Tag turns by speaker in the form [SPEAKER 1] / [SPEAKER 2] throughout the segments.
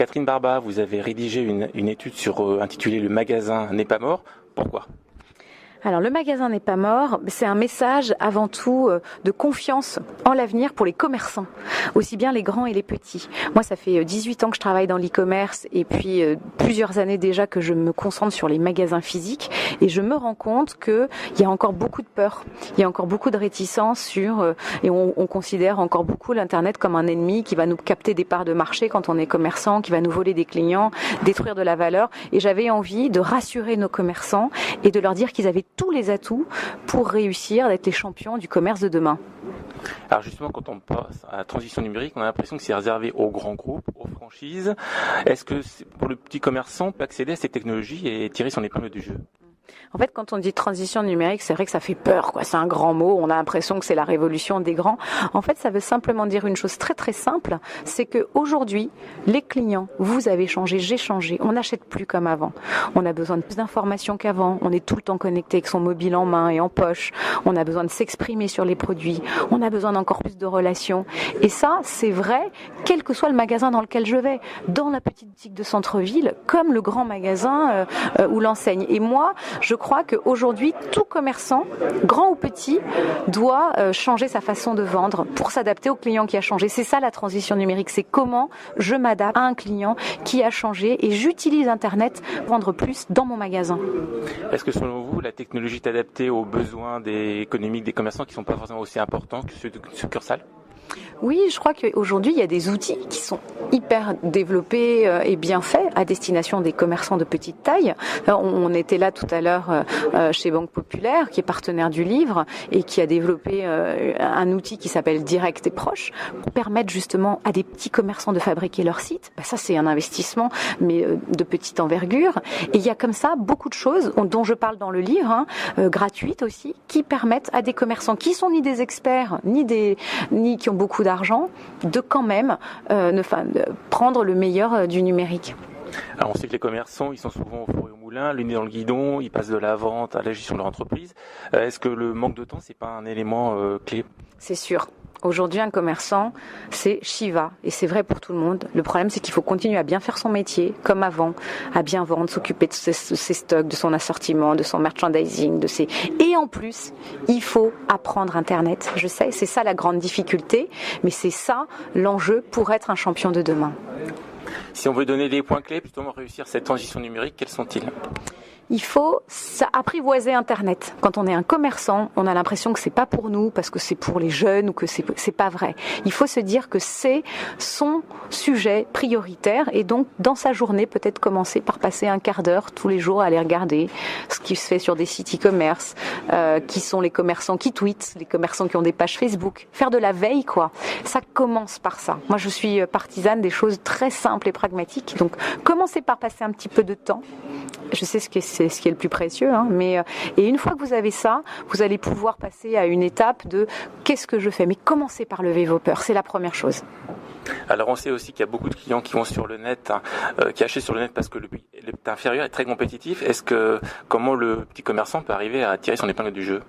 [SPEAKER 1] Catherine Barba, vous avez rédigé une étude intitulée « Le magasin n'est pas mort ». Pourquoi ?
[SPEAKER 2] Alors, le magasin n'est pas mort, c'est un message avant tout de confiance en l'avenir pour les commerçants, aussi bien les grands et les petits. Moi, ça fait 18 ans que je travaille dans l'e-commerce et puis plusieurs années déjà que je me concentre sur les magasins physiques et je me rends compte qu'il y a encore beaucoup de peur, il y a encore beaucoup de réticence et on considère encore beaucoup l'Internet comme un ennemi qui va nous capter des parts de marché quand on est commerçant, qui va nous voler des clients, détruire de la valeur. Et j'avais envie de rassurer nos commerçants et de leur dire qu'ils avaient tous les atouts pour réussir, d'être les champions du commerce de demain.
[SPEAKER 1] Alors justement, quand on passe à la transition numérique, on a l'impression que c'est réservé aux grands groupes, aux franchises. Est-ce que pour le petit commerçant, on peut accéder à ces technologies et tirer son épingle du jeu ?
[SPEAKER 2] En fait, quand on dit transition numérique, c'est vrai que ça fait peur, quoi. C'est un grand mot. On a l'impression que c'est la révolution des grands. En fait, ça veut simplement dire une chose très très simple, c'est que aujourd'hui, les clients, vous avez changé, j'ai changé. On n'achète plus comme avant. On a besoin de plus d'informations qu'avant. On est tout le temps connecté avec son mobile en main et en poche. On a besoin de s'exprimer sur les produits. On a besoin d'encore plus de relations. Et ça, c'est vrai, quel que soit le magasin dans lequel je vais, dans la petite boutique de centre-ville, comme le grand magasin ou l'enseigne. Et moi, je crois qu'aujourd'hui, tout commerçant, grand ou petit, doit changer sa façon de vendre pour s'adapter au client qui a changé. C'est ça la transition numérique, c'est comment je m'adapte à un client qui a changé et j'utilise Internet pour vendre plus dans mon magasin.
[SPEAKER 1] Est-ce que selon vous, la technologie est adaptée aux besoins économiques des commerçants qui ne sont pas forcément aussi importants que ceux de succursales ?
[SPEAKER 2] Oui, je crois qu'aujourd'hui, il y a des outils qui sont hyper développés et bien faits à destination des commerçants de petite taille. On était là tout à l'heure chez Banque Populaire, qui est partenaire du livre et qui a développé un outil qui s'appelle Direct et Proche pour permettre justement à des petits commerçants de fabriquer leur site. Ça, c'est un investissement, mais de petite envergure. Et il y a comme ça beaucoup de choses dont je parle dans le livre, gratuites aussi, qui permettent à des commerçants qui sont ni des experts, ni qui ont beaucoup d'argent, de quand même prendre le meilleur du numérique.
[SPEAKER 1] Alors on sait que les commerçants, ils sont souvent au four et au moulin, le nez dans le guidon, ils passent de la vente à la gestion de leur entreprise. Est-ce que le manque de temps, c'est pas un élément clé ?
[SPEAKER 2] C'est sûr. Aujourd'hui, un commerçant, c'est Shiva. Et c'est vrai pour tout le monde. Le problème, c'est qu'il faut continuer à bien faire son métier, comme avant, à bien vendre, s'occuper de ses stocks, de son assortiment, de son merchandising, Et en plus, il faut apprendre Internet. Je sais, c'est ça la grande difficulté, mais c'est ça l'enjeu pour être un champion de demain.
[SPEAKER 1] Si on veut donner des points clés, plutôt réussir cette transition numérique, quels sont-ils ?
[SPEAKER 2] Il faut apprivoiser Internet. Quand on est un commerçant, on a l'impression que c'est pas pour nous, parce que c'est pour les jeunes ou que c'est pas vrai. Il faut se dire que c'est son sujet prioritaire et donc dans sa journée peut-être commencer par passer un quart d'heure tous les jours à aller regarder ce qui se fait sur des sites e-commerce, qui sont les commerçants qui tweetent, les commerçants qui ont des pages Facebook. Faire de la veille, quoi. Ça commence par ça. Moi, je suis partisane des choses très simples et pragmatiques. Donc, commencez par passer un petit peu de temps. Je sais c'est ce qui est le plus précieux, et une fois que vous avez ça, vous allez pouvoir passer à une étape de qu'est-ce que je fais. Mais commencez par lever vos peurs, c'est la première chose.
[SPEAKER 1] Alors on sait aussi qu'il y a beaucoup de clients qui vont sur le net, qui achètent sur le net parce que le prix inférieur est très compétitif. Comment le petit commerçant peut arriver à tirer son épingle du jeu ?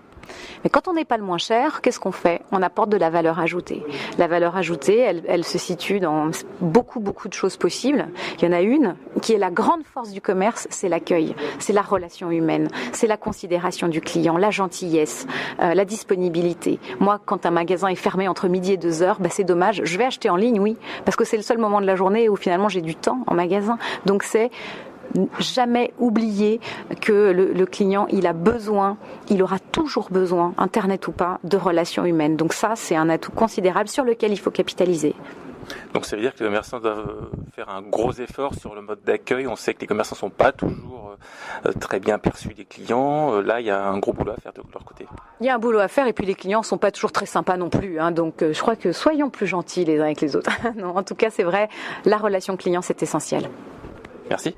[SPEAKER 2] Mais quand on n'est pas le moins cher, qu'est-ce qu'on fait ? On apporte de la valeur ajoutée. La valeur ajoutée, elle se situe dans beaucoup de choses possibles. Il y en a une qui est la grande force du commerce, c'est l'accueil, c'est la relation humaine, c'est la considération du client, la gentillesse, la disponibilité. Moi, quand un magasin est fermé entre midi et 2h, c'est dommage. Je vais acheter en ligne, oui, parce que c'est le seul moment de la journée où finalement j'ai du temps en magasin. Donc c'est jamais oublier que le client, il aura toujours besoin, Internet ou pas, de relations humaines. Donc ça, c'est un atout considérable sur lequel il faut capitaliser.
[SPEAKER 1] Donc ça veut dire que les commerçants doivent faire un gros effort sur le mode d'accueil. On sait que les commerçants ne sont pas toujours très bien perçus des clients. Là, il y a un gros boulot à faire de leur côté.
[SPEAKER 2] Il y a un boulot à faire et puis les clients ne sont pas toujours très sympas non plus. Donc je crois que soyons plus gentils les uns avec les autres. Non, en tout cas, c'est vrai, la relation client, c'est essentiel.
[SPEAKER 1] Merci.